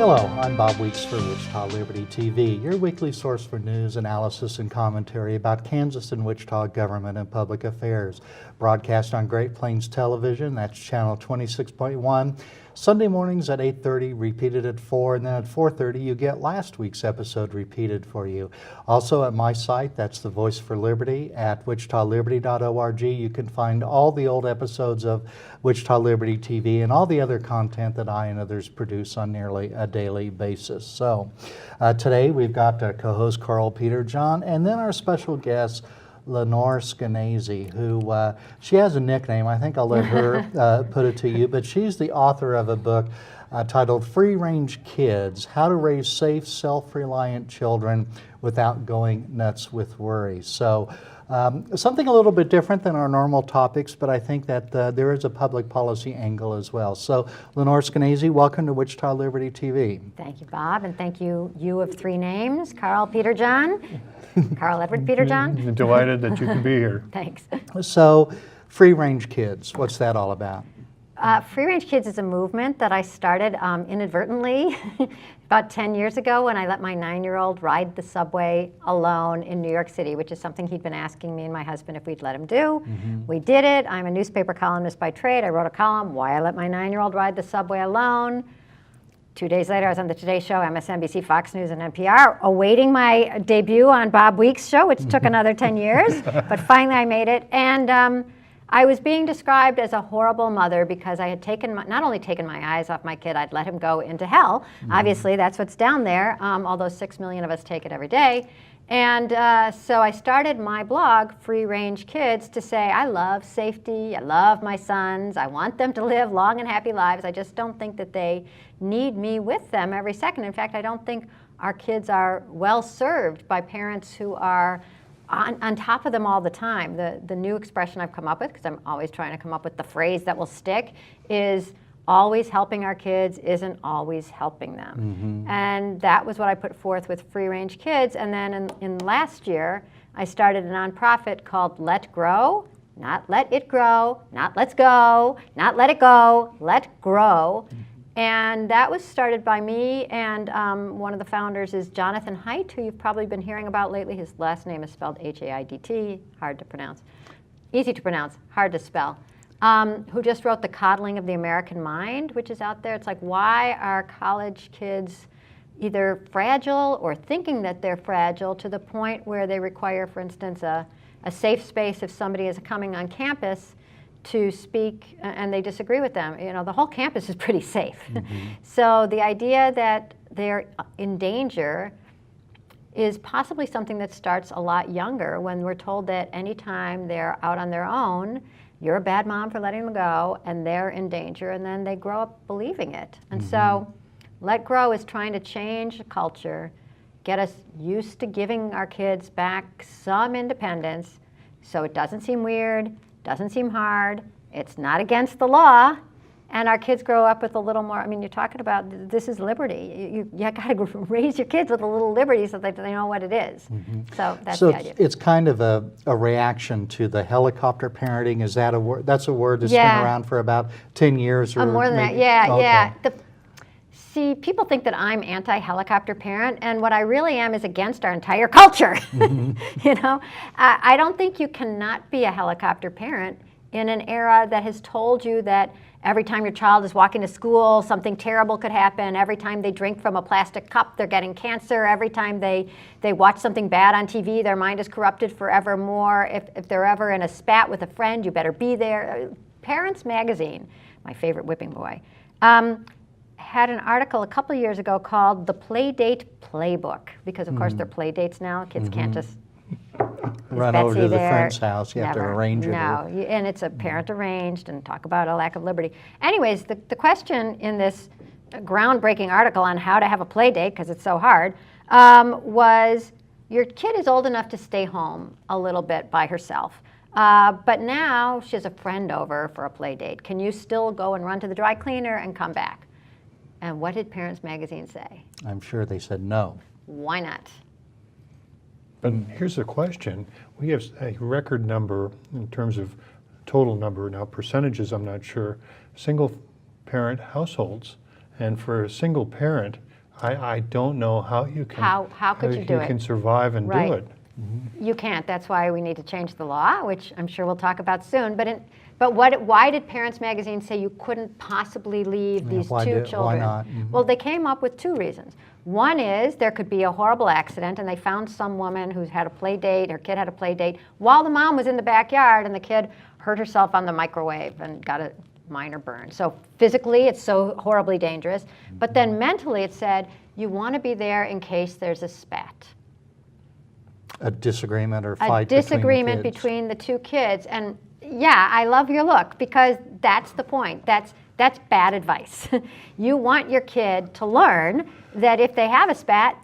Hello, I'm Bob Weeks for Wichita Liberty TV, your weekly source for news, analysis, and commentary about Kansas and Wichita government and public affairs. Broadcast on Great Plains Television, that's channel 26.1, Sunday mornings at 8:30, repeated at 4, and then at 4:30 you get last week's episode repeated for you. Also at my site, that's the Voice for Liberty, at wichitaliberty.org, you can find all the old episodes of Wichita Liberty TV and all the other content that I and others produce on nearly a daily basis. So today we've got co-host Carl Peter John, and then our special guest Lenore Skenazy, who she has a nickname. I think I'll let her put it to you, but she's the author of a book titled Free Range Kids: How to Raise Safe, Self-Reliant Children Without Going Nuts with Worry. So something a little bit different than our normal topics, but I think that there is a public policy angle as well. So Lenore Skenazy, welcome to Wichita Liberty TV. Thank you, Bob, and thank you of three names, Carl Peter John. Carl Edward Peter John. Delighted that you can be here. Thanks. So Free Range Kids, what's that all about? Free Range Kids is a movement that I started inadvertently about 10 years ago when I let my 9-year-old ride the subway alone in New York City, which is something he'd been asking me and my husband if we'd let him do. Mm-hmm. We did it. I'm a newspaper columnist by trade. I wrote a column, Why I Let My 9-Year-Old Ride the Subway Alone. 2 days later, I was on the Today Show, MSNBC, Fox News, and NPR, awaiting my debut on Bob Weeks' show, which took another 10 years, but finally I made it. And I was being described as a horrible mother because I had not only taken my eyes off my kid, I'd let him go into hell. Mm-hmm. Obviously, that's what's down there, although 6 million of us take it every day. And so I started my blog, Free Range Kids, to say I love safety, I love my sons, I want them to live long and happy lives. I just don't think that they need me with them every second. In fact, I don't think our kids are well served by parents who are on top of them all the time. The new expression I've come up with, because I'm always trying to come up with the phrase that will stick, is always helping our kids isn't always helping them. Mm-hmm. And that was what I put forth with Free Range Kids. And then in last year, I started a nonprofit called Let Grow, not Let It Grow, not Let's Go, not Let It Go, Let Grow. Mm-hmm. And that was started by me, and one of the founders is Jonathan Haidt, who you've probably been hearing about lately. His last name is spelled H-A-I-D-T, hard to pronounce. Easy to pronounce, hard to spell. Who just wrote The Coddling of the American Mind, which is out there. It's like, why are college kids either fragile or thinking that they're fragile to the point where they require, for instance, a safe space if somebody is coming on campus to speak and they disagree with them. You know, the whole campus is pretty safe. Mm-hmm. So the idea that they're in danger is possibly something that starts a lot younger, when we're told that anytime they're out on their own, you're a bad mom for letting them go, and they're in danger, and then they grow up believing it. And mm-hmm. So Let Grow is trying to change the culture, get us used to giving our kids back some independence so it doesn't seem weird, doesn't seem hard, it's not against the law, and our kids grow up with a little more. I mean, you're talking about this is liberty. You got to raise your kids with a little liberty so that they know what it is. Mm-hmm. So that's the idea. So it's kind of a reaction to the helicopter parenting. Is that a word? That's a word that's been around for about 10 years or more than maybe? That. Yeah, okay. Yeah. See, people think that I'm anti-helicopter parent, and what I really am is against our entire culture. Mm-hmm. You know, I don't think you cannot be a helicopter parent in an era that has told you that every time your child is walking to school, something terrible could happen. Every time they drink from a plastic cup, they're getting cancer. Every time they watch something bad on TV, their mind is corrupted forevermore. If they're ever in a spat with a friend, you better be there. Parents Magazine, my favorite whipping boy, had an article a couple of years ago called The Playdate Playbook, because of course they're playdates now. Kids can't just run over to the friend's house. You have to arrange it. No, and it's a parent arranged, and talk about a lack of liberty. Anyways, the question in this groundbreaking article on how to have a play date, because it's so hard, was your kid is old enough to stay home a little bit by herself. But now she has a friend over for a play date. Can you still go and run to the dry cleaner and come back? And what did Parents Magazine say? I'm sure they said no. Why not? But here's the question. We have a record number in terms of total number. Now, percentages, I'm not sure. Single parent households. And for a single parent I don't know how you can How could you do it? can survive and Right. do it. You can't. That's why we need to change the law, which I'm sure we'll talk about soon. Why did Parents Magazine say you couldn't possibly leave these two children? Why not? Mhm. Well, they came up with two reasons. One is there could be a horrible accident, and they found some woman who's had a play date, her kid had a play date, while the mom was in the backyard, and the kid hurt herself on the microwave and got a minor burn. So physically, it's so horribly dangerous. But then mentally, it said you want to be there in case there's a spat. A disagreement or A fight disagreement between the two kids. And yeah, I love your look, because that's the point. That's bad advice. You want your kid to learn that if they have a spat,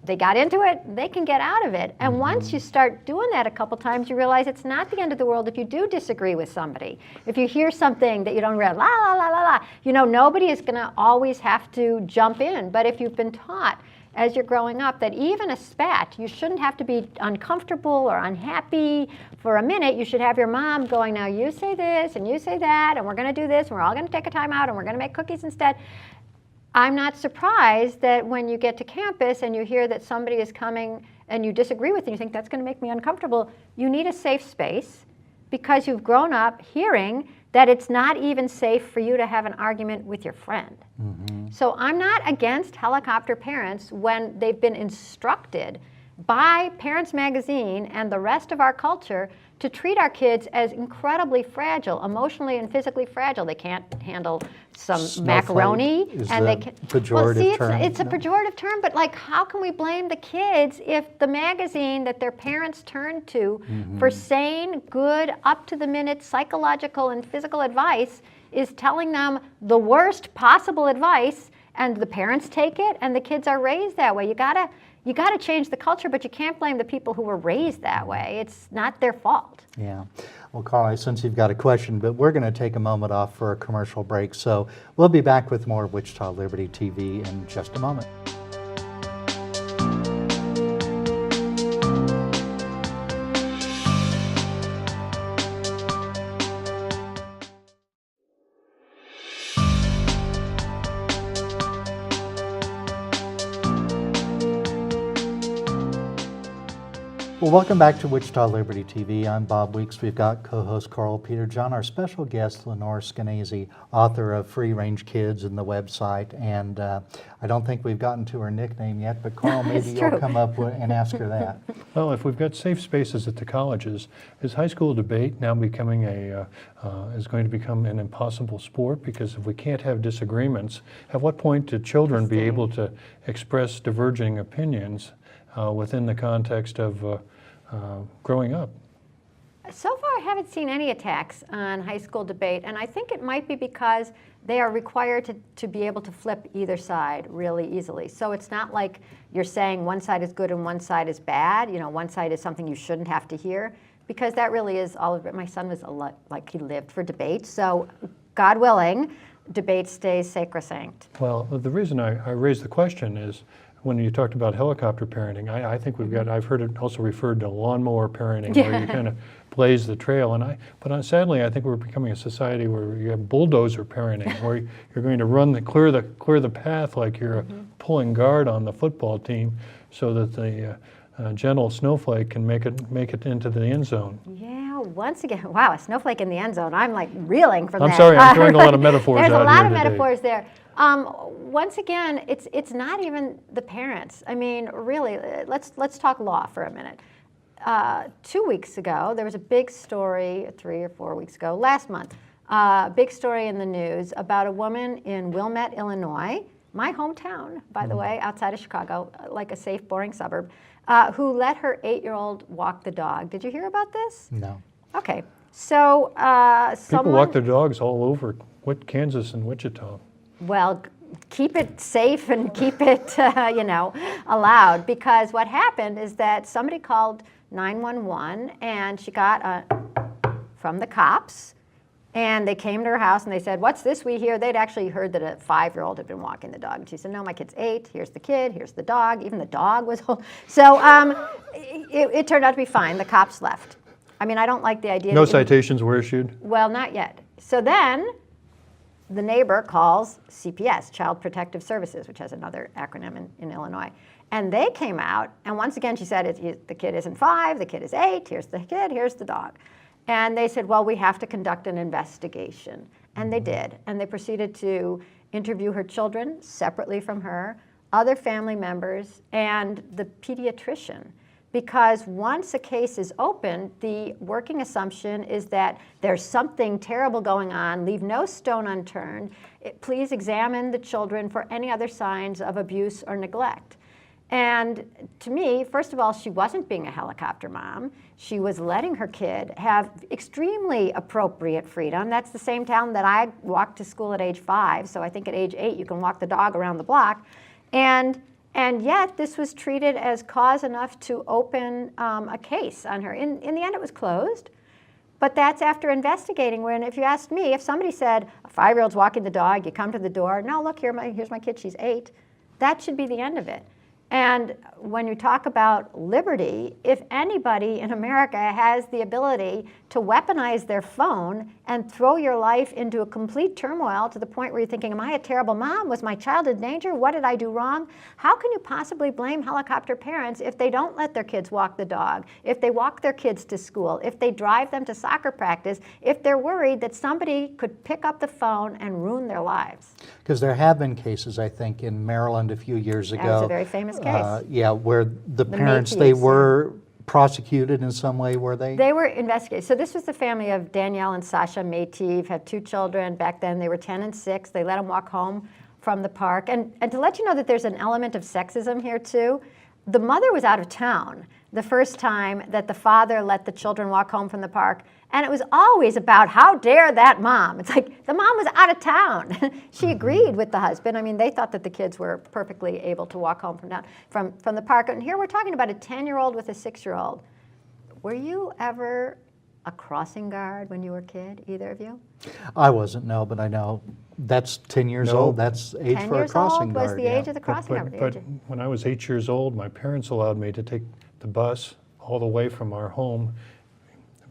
they got into it, they can get out of it. And once you start doing that a couple times, you realize it's not the end of the world if you do disagree with somebody. If you hear something that you don't realize, la, la, la, la, la, nobody is going to always have to jump in. But if you've been taught as you're growing up that even a spat, you shouldn't have to be uncomfortable or unhappy for a minute. You should have your mom going, now you say this and you say that, and we're going to do this, and we're all going to take a time out, and we're going to make cookies instead. I'm not surprised that when you get to campus and you hear that somebody is coming and you disagree with it, you think that's going to make me uncomfortable. You need a safe space, because you've grown up hearing that it's not even safe for you to have an argument with your friend. So I'm not against helicopter parents when they've been instructed by Parents Magazine and the rest of our culture to treat our kids as incredibly fragile, emotionally and physically fragile. They can't handle some macaroni, is and the they can. pejorative term. It's a pejorative term, but how can we blame the kids if the magazine that their parents turn to for sane, good, up-to-the-minute psychological and physical advice is telling them the worst possible advice, and the parents take it, and the kids are raised that way? You gotta change the culture, but you can't blame the people who were raised that way. It's not their fault. Yeah. Well, Carl, I sense you've got a question, but we're going to take a moment off for a commercial break. So we'll be back with more Wichita Liberty TV in just a moment. Well, welcome back to Wichita Liberty TV. I'm Bob Weeks. We've got co-host Carl Peter John, our special guest, Lenore Skenazy, author of Free Range Kids and the website. And I don't think we've gotten to her nickname yet, but Carl, maybe you'll come up and ask her that. Well, if we've got safe spaces at the colleges, is high school debate now becoming is going to become an impossible sport? Because if we can't have disagreements, at what point do children be able to express diverging opinions within the context of growing up? So far, I haven't seen any attacks on high school debate, and I think it might be because they are required to be able to flip either side really easily. So it's not like you're saying one side is good and one side is bad. One side is something you shouldn't have to hear, because that really is all of it. My son was he lived for debate, so God willing, debate stays sacrosanct. Well, the reason I raised the question is, when you talked about helicopter parenting, I think I've heard it also referred to lawnmower parenting, where you kind of blaze the trail. But sadly, I think we're becoming a society where you have bulldozer parenting, where you're going to clear the path like you're pulling guard on the football team, so that the gentle snowflake can make it into the end zone. Yeah, once again, wow, a snowflake in the end zone. I'm reeling from that. I'm sorry, I'm throwing a lot of metaphors out here today. There's a lot of today. metaphors there. Once again, it's not even the parents. I mean, really, let's talk law for a minute. 2 weeks ago, there was a big story, 3 or 4 weeks ago, last month, big story in the news about a woman in Wilmette, Illinois, my hometown, by the way, outside of Chicago, like a safe, boring suburb, who let her 8-year-old walk the dog. Did you hear about this? No. Okay, so People walk their dogs all over Kansas and Wichita. Well, keep it safe and keep it, allowed, because what happened is that somebody called 911 and she got from the cops, and they came to her house and they said, "What's this we hear?" They'd actually heard that a 5-year-old had been walking the dog. And she said, "No, my kid's 8. Here's the kid. Here's the dog." Even the dog was old. So it turned out to be fine. The cops left. I mean, I don't like the idea. No citations were issued? Well, not yet. So then the neighbor calls CPS, Child Protective Services, which has another acronym in Illinois. And they came out, and once again, she said, the kid isn't 5, the kid is 8, here's the kid, here's the dog. And they said, well, we have to conduct an investigation. And they did. And they proceeded to interview her children separately from her, other family members, and the pediatrician. Because once a case is opened, the working assumption is that there's something terrible going on, leave no stone unturned. Please examine the children for any other signs of abuse or neglect. And to me, first of all, she wasn't being a helicopter mom. She was letting her kid have extremely appropriate freedom. That's the same town that I walked to school at age 5, so I think at age 8 you can walk the dog around the block. And yet this was treated as cause enough to open a case on her. In the end, it was closed. But that's after investigating, when if you asked me, if somebody said, a 5-year-old's walking the dog, you come to the door, no, look, here's my kid, she's 8, that should be the end of it. And when you talk about liberty, if anybody in America has the ability to weaponize their phone and throw your life into a complete turmoil to the point where you're thinking, am I a terrible mom? Was my child in danger? What did I do wrong? How can you possibly blame helicopter parents if they don't let their kids walk the dog, if they walk their kids to school, if they drive them to soccer practice, if they're worried that somebody could pick up the phone and ruin their lives? Because there have been cases, I think, in Maryland a few years ago. That was a very famous case. Yeah, where the parents, they were prosecuted in some way, were they? They were investigated. So this was the family of Danielle and Sasha Métive, had 2 children. Back then they were 10 and 6. They let them walk home from the park. And to let you know that there's an element of sexism here too, the mother was out of town the first time that the father let the children walk home from the park. And it was always about, how dare that mom? It's like, the mom was out of town. She agreed with the husband. I mean, they thought that the kids were perfectly able to walk home from the park. And here we're talking about a 10-year-old with a 6-year-old. Were you ever a crossing guard when you were a kid, either of you? I wasn't, no, but I know that's 10 years No. old. That's age 10 for a years crossing old guard. was the yeah. age of the crossing guard. But when I was 8 years old, my parents allowed me to take the bus all the way from our home,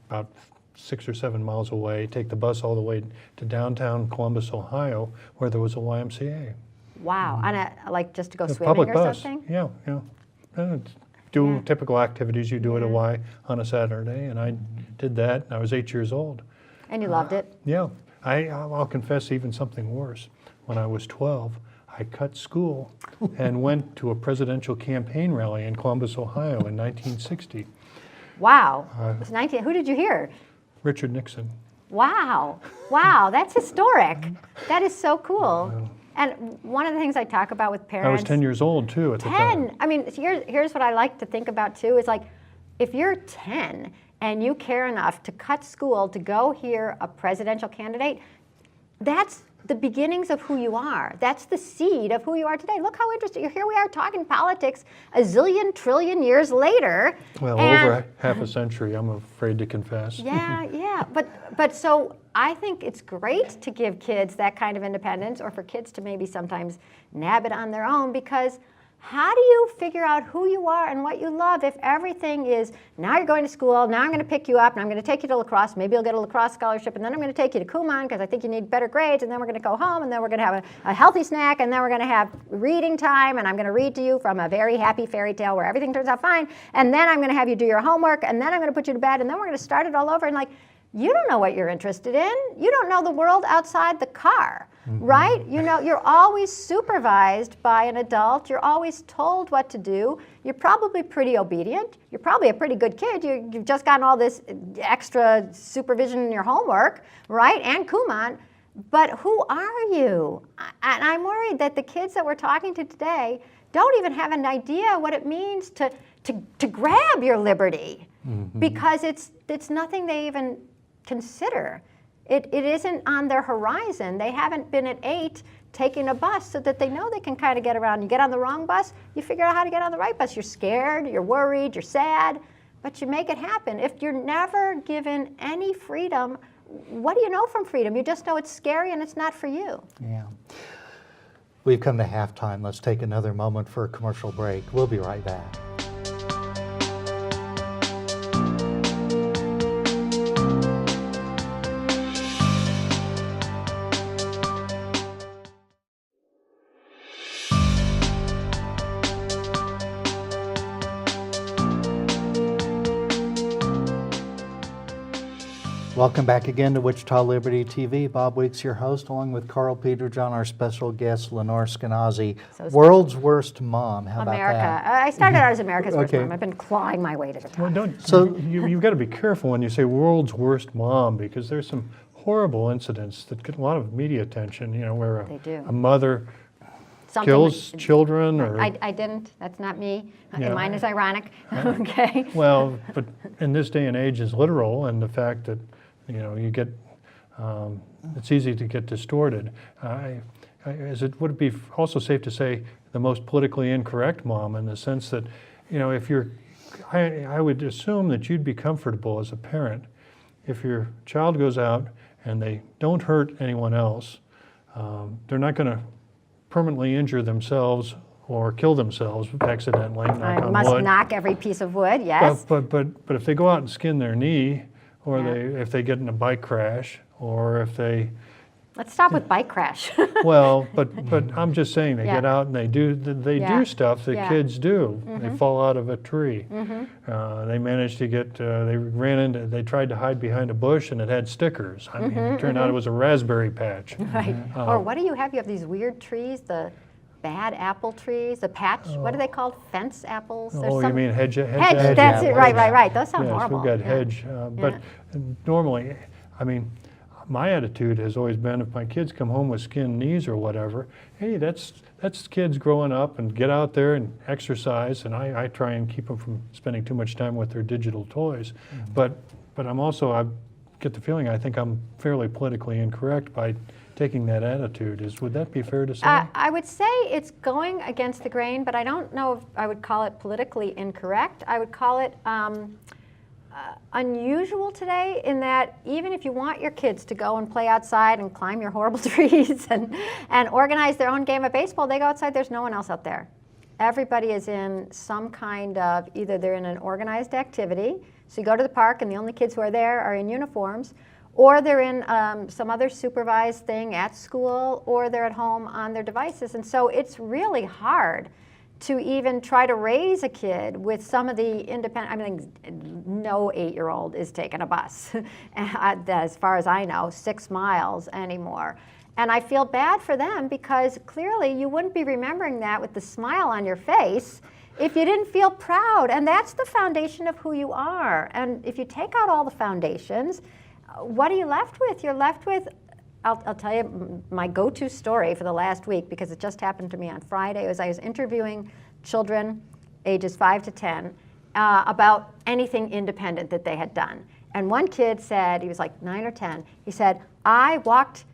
about 6 or 7 miles away, take the bus all the way to downtown Columbus, Ohio, where there was a YMCA. Wow, like just to go A swimming public or bus. something? Yeah. Do Yeah. typical activities you do at a Yeah. Y on a Saturday, and I did that. I was 8 years old. And you loved it? Yeah, I'll confess even something worse. When I was 12, I cut school and went to a presidential campaign rally in Columbus, Ohio in 1960. Wow. It was 19. Who did you hear? Richard Nixon. Wow. Wow, that's historic. That is so cool. And one of the things I talk about with parents. I was 10 years old too at the time. 10. I mean, here's what I like to think about too, is like, if you're 10 and you care enough to cut school to go hear a presidential candidate, that's the beginnings of who you are. That's the seed of who you are today. Look how interesting. Here we are talking politics a zillion trillion years later. Well, and over half a century, I'm afraid to confess. Yeah. But so I think it's great to give kids that kind of independence, or for kids to maybe sometimes nab it on their own, because how do you figure out who you are and what you love if everything is, now you're going to school, now I'm going to pick you up, and I'm going to take you to lacrosse, maybe you'll get a lacrosse scholarship, and then I'm going to take you to Kumon because I think you need better grades, and then we're going to go home, and then we're going to have a healthy snack, and then we're going to have reading time, and I'm going to read to you from a very happy fairy tale where everything turns out fine, and then I'm going to have you do your homework, and then I'm going to put you to bed, and then we're going to start it all over, and like, you don't know what you're interested in. You don't know the world outside the car, right? You know, you're always supervised by an adult. You're always told what to do. You're probably pretty obedient. You're probably a pretty good kid. You've just gotten all this extra supervision in your homework, right? And Kumon. But who are you? And I'm worried that the kids that we're talking to today don't even have an idea what it means to grab your liberty, because it's nothing they even consider. It isn't on their horizon. They haven't been at 8 taking a bus so that they know they can kind of get around. You get on the wrong bus, you figure out how to get on the right bus. You're scared, you're worried, you're sad, but you make it happen. If you're never given any freedom, what do you know from freedom? You just know it's scary and it's not for you. Yeah. We've come to halftime. Let's take another moment for a commercial break. We'll be right back. Welcome back again to Wichita Liberty TV. Bob Weeks, your host, along with Carl Peterjohn, our special guest, Lenore Skenazy. So World's worst mom. How America. about that? I started out as America's worst Okay. mom. I've been clawing my way to the top. Well, don't, So- you've got to be careful when you say world's worst mom, because there's some horrible incidents that get a lot of media attention, where They do. a mother Something kills like- children or... I didn't. That's not me. Yeah. Mine is ironic. Okay. Well, but in this day and age is literal, and the fact that, you get, it's easy to get distorted. Would it be also safe to say the most politically incorrect mom, in the sense that, if you're, I would assume that you'd be comfortable as a parent if your child goes out and they don't hurt anyone else, they're not going to permanently injure themselves or kill themselves accidentally. Knock I on must wood. knock every piece of wood, yes. But if they go out and skin their knee, or if they get in a bike crash, or if they, Let's stop with bike crash. well, but I'm just saying, they Yeah. get out and they Yeah. do stuff that Yeah. kids do. They fall out of a tree. They managed to get, they tried to hide behind a bush and it had stickers. I mean, it turned out it was a raspberry patch. Right. Or what do you have? You have these weird trees, the bad apple trees, the patch, what are they called? Fence apples? There's Oh, you some- mean hedge Hedge, apples? that's it, apples. right. Those sound Yes, horrible. we've got Yeah. hedge, but normally, I mean, my attitude has always been, if my kids come home with skinned knees or whatever, hey, that's kids growing up, and get out there and exercise, and I try and keep them from spending too much time with their digital toys. But I get the feeling, I think I'm fairly politically incorrect by taking that attitude. Would that be fair to say? I would say it's going against the grain, but I don't know if I would call it politically incorrect. I would call it unusual today, in that even if you want your kids to go and play outside and climb your horrible trees and organize their own game of baseball, they go outside, there's no one else out there. Everybody is in some kind of, either they're in an organized activity, so you go to the park and the only kids who are there are in uniforms, or they're in some other supervised thing at school, or they're at home on their devices. And so it's really hard to even try to raise a kid with some of the independent, I mean, no 8-year-old is taking a bus, as far as I know, 6 miles anymore. And I feel bad for them, because clearly you wouldn't be remembering that with the smile on your face if you didn't feel proud. And that's the foundation of who you are. And if you take out all the foundations, what are you left with? You're left with, I'll tell you my go-to story for the last week, because it just happened to me on Friday. I was interviewing children ages 5 to 10 about anything independent that they had done. And one kid said, he was like 9 or 10, he said, I got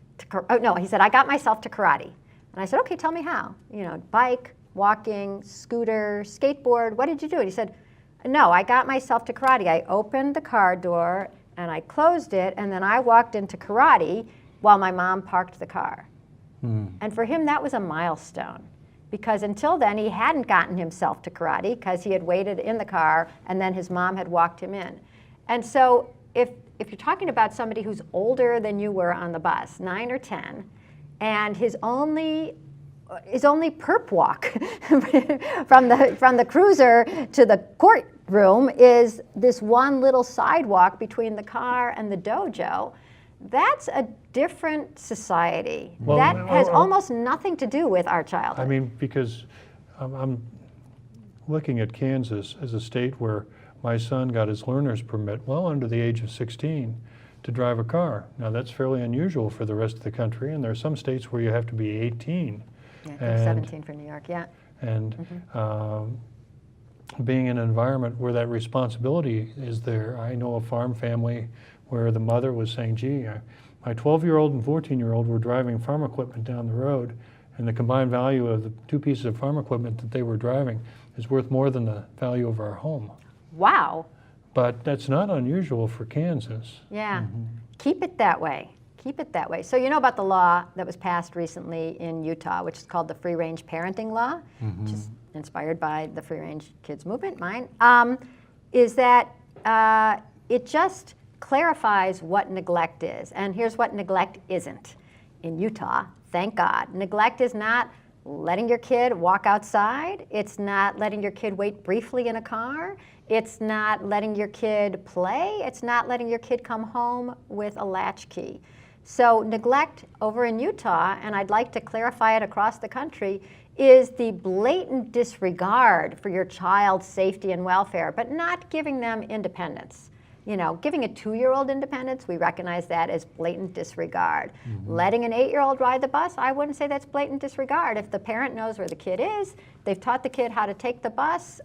myself to karate. And I said, okay, tell me how. Bike, walking, scooter, skateboard, what did you do? And he said, no, I got myself to karate. I opened the car door and I closed it, and then I walked into karate while my mom parked the car. And for him, that was a milestone, because until then, he hadn't gotten himself to karate, because he had waited in the car and then his mom had walked him in. And so if you're talking about somebody who's older than you were on the bus, 9 or 10, and his only perp walk from the cruiser to the courtroom is this one little sidewalk between the car and the dojo, that's a different society. Well, that has almost nothing to do with our childhood. I mean, because I'm looking at Kansas as a state where my son got his learner's permit well under the age of 16 to drive a car. Now, that's fairly unusual for the rest of the country, and there are some states where you have to be 18. Yeah, I think 17 for New York, yeah. And being in an environment where that responsibility is there. I know a farm family where the mother was saying, gee, my 12-year-old and 14-year-old were driving farm equipment down the road, and the combined value of the 2 pieces of farm equipment that they were driving is worth more than the value of our home. Wow. But that's not unusual for Kansas. Yeah. Keep it that way. Keep it that way. So you know about the law that was passed recently in Utah, which is called the free-range parenting law, which is inspired by the free-range kids movement, mine, is that it just clarifies what neglect is. And here's what neglect isn't in Utah, thank God. Neglect is not letting your kid walk outside. It's not letting your kid wait briefly in a car. It's not letting your kid play. It's not letting your kid come home with a latchkey. So neglect over in Utah, and I'd like to clarify it across the country, is the blatant disregard for your child's safety and welfare, but not giving them independence. You know, giving a 2-year-old independence, we recognize that as blatant disregard. Letting an 8-year-old ride the bus, I wouldn't say that's blatant disregard. If the parent knows where the kid is, they've taught the kid how to take the bus,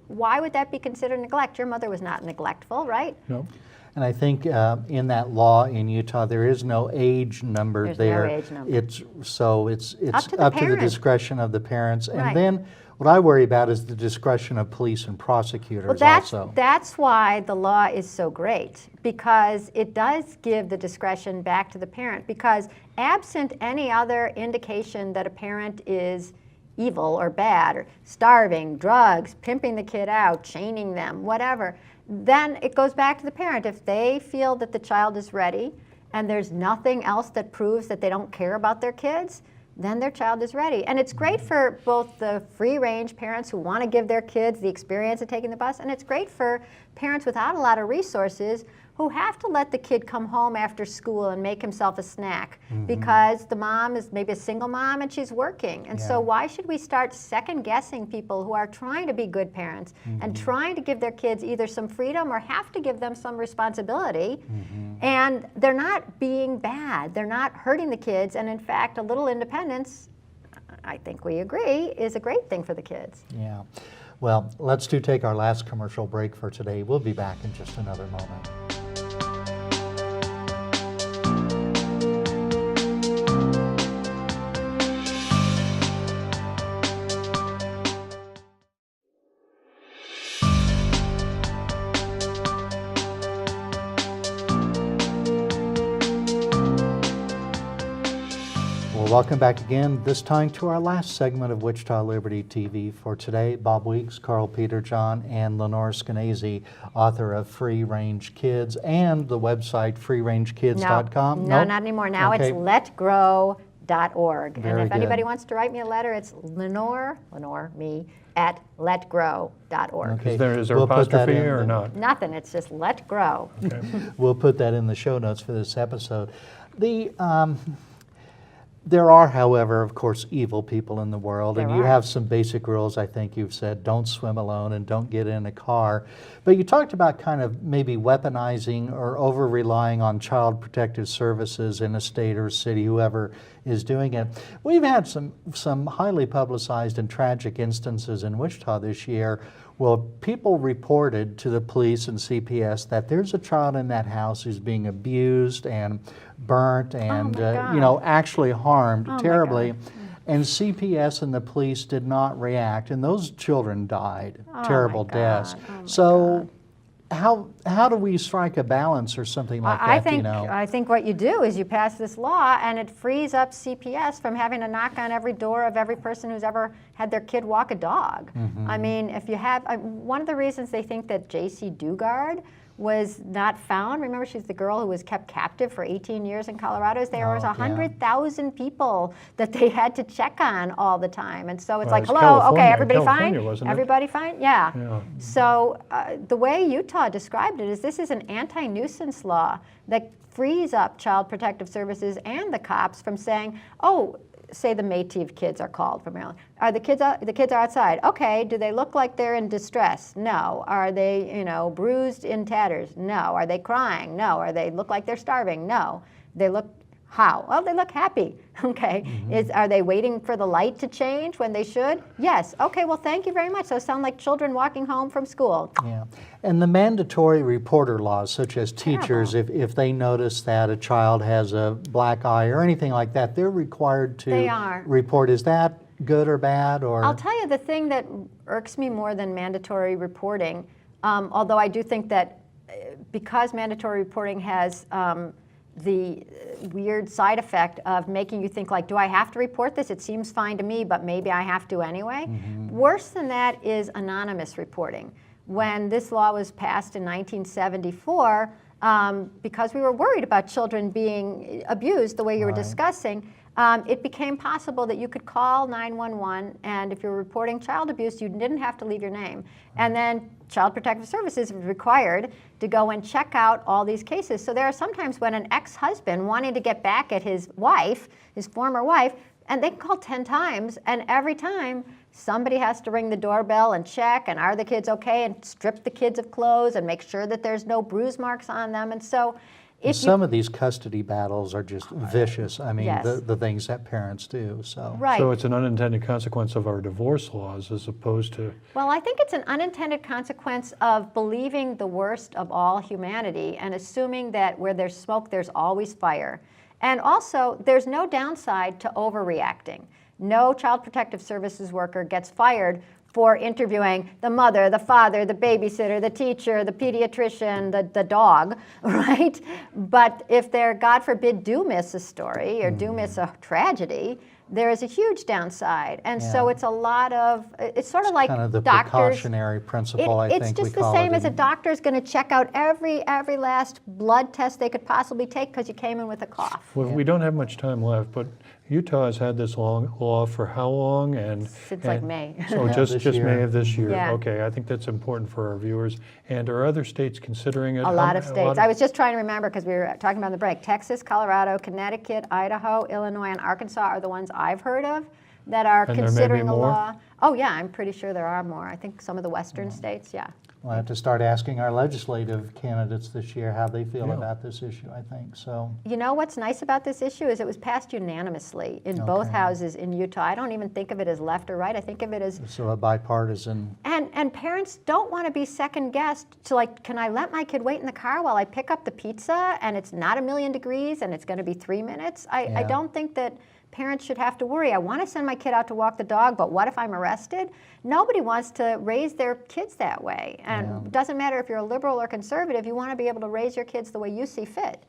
why would that be considered neglect? Your mother was not neglectful, right? No. And I think in that law in Utah, there is no age number There's there. no age number. It's Up to the up to the parent. discretion of the parents. Right. And then what I worry about is the discretion of police and prosecutors Well, also. that's why the law is so great, because it does give the discretion back to the parent, because absent any other indication that a parent is evil or bad, or starving, drugs, pimping the kid out, chaining them, whatever, then it goes back to the parent. If they feel that the child is ready and there's nothing else that proves that they don't care about their kids, then their child is ready. And it's great for both the free-range parents who want to give their kids the experience of taking the bus, and it's great for parents without a lot of resources who have to let the kid come home after school and make himself a snack because the mom is maybe a single mom and she's working. And so why should we start second-guessing people who are trying to be good parents and trying to give their kids either some freedom or have to give them some responsibility? And they're not being bad. They're not hurting the kids. And in fact, a little independence, I think we agree, is a great thing for the kids. Yeah. Well, let's take our last commercial break for today. We'll be back in just another moment. Welcome back again, this time to our last segment of Wichita Liberty TV for today. Bob Weeks, Carl Peterjohn, and Lenore Skenazy, author of Free Range Kids and the website freerangekids.com. No, not anymore. Now Okay. it's letgrow.org. And Very if anybody good. wants to write me a letter, it's Lenore, me, at letgrow.org. Okay. Is there We'll put that apostrophe in or the- not? Nothing, it's just let grow. Okay. We'll put that in the show notes for this episode. There are, however, of course, evil people in the world, and There you are. have some basic rules. I think you've said don't swim alone and don't get in a car. But you talked about kind of maybe weaponizing or over-relying on child protective services in a state or city, whoever is doing it. We've had some highly publicized and tragic instances in Wichita this year. Well, people reported to the police and CPS that there's a child in that house who's being abused and burnt and God. actually harmed Oh, my terribly. God. And CPS and the police did not react, and those children died Oh, terrible my deaths. God. Oh, my So how do we strike a balance or something like I that? think, you know? I think what you do is you pass this law and it frees up CPS from having to knock on every door of every person who's ever had their kid walk a dog. I mean, if you have, one of the reasons they think that J.C. Dugard was not found, remember she's the girl who was kept captive for 18 years in Colorado, is there was yeah. 100,000 people that they had to check on all the time. And so it's Well, like, it's hello, okay, California. everybody California, fine? wasn't it? Everybody fine? Yeah. Yeah. So the way Utah described it is this is an anti-nuisance law that frees up Child Protective Services and the cops from saying, oh, say the Métis kids are called from Maryland. Are the kids are outside? Okay. Do they look like they're in distress? No. Are they, bruised in tatters? No. Are they crying? No. Are they look like they're starving? No. They look how? Well, they look happy. Okay. Are they waiting for the light to change when they should? Yes. Okay. Well, thank you very much. Those sound like children walking home from school. Yeah, and the mandatory reporter laws, such as teachers, if they notice that a child has a black eye or anything like that, they're required to They are. report. Is that good or bad? Or I'll tell you the thing that irks me more than mandatory reporting, although I do think that because mandatory reporting has the weird side effect of making you think like, do I have to report this? It seems fine to me, but maybe I have to anyway. Worse than that is anonymous reporting. When this law was passed in 1974, because we were worried about children being abused the way you were discussing, it became possible that you could call 911, and if you're reporting child abuse, you didn't have to leave your name. And then Child Protective Services was required to go and check out all these cases. So there are sometimes when an ex-husband wanting to get back at his wife, his former wife, and they can call 10 times, and every time somebody has to ring the doorbell and check, and are the kids okay, and strip the kids of clothes and make sure that there's no bruise marks on them. And so And some of these custody battles are just vicious. I mean, Yes. the things that parents do, so. Right. So it's an unintended consequence of our divorce laws as opposed to, Well, I think it's an unintended consequence of believing the worst of all humanity and assuming that where there's smoke, there's always fire. And also, there's no downside to overreacting. No Child Protective Services worker gets fired for interviewing the mother, the father, the babysitter, the teacher, the pediatrician, the dog, right? But if they're, God forbid, do miss a story or do miss a tragedy, there is a huge downside. And so Yeah. it's a lot of, it's sort of like Kind of the doctors. precautionary principle, I think It's we just the call same it as a in- doctor's going to check out every last blood test they could possibly take because you came in with a cough. well, we don't have much time left, but Utah has had this law for how long? And Since like May. So Yeah, just this May year. of this year. Yeah. Okay, I think that's important for our viewers. And are other states considering it? A lot of states. I was just trying to remember because we were talking about in the break. Texas, Colorado, Connecticut, Idaho, Illinois, and Arkansas are the ones I've heard of that are And there may be considering a more? law. Oh yeah, I'm pretty sure there are more. I think some of the western states, yeah. We'll have to start asking our legislative candidates this year how they feel Yeah. about this issue, I think, so. You know what's nice about this issue is it was passed unanimously in both Okay. houses in Utah. I don't even think of it as left or right. I think of it as So a bipartisan, And parents don't want to be second guessed to like, can I let my kid wait in the car while I pick up the pizza and it's not 1,000,000 degrees and it's going to be 3 minutes? I Yeah. don't think that parents should have to worry. I want to send my kid out to walk the dog, but what if I'm arrested? Nobody wants to raise their kids that way. And Yeah. it doesn't matter if you're a liberal or conservative, you want to be able to raise your kids the way you see fit.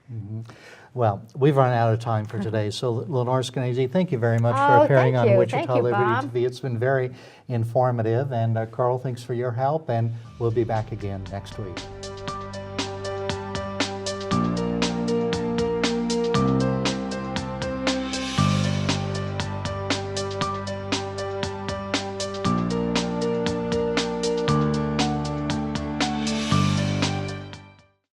well, we've run out of time for today. So Lenore Skenazy, thank you very much Oh, for appearing thank on you. Wichita Thank you, Liberty Bob. TV. It's been very informative. And Carl, thanks for your help. And we'll be back again next week.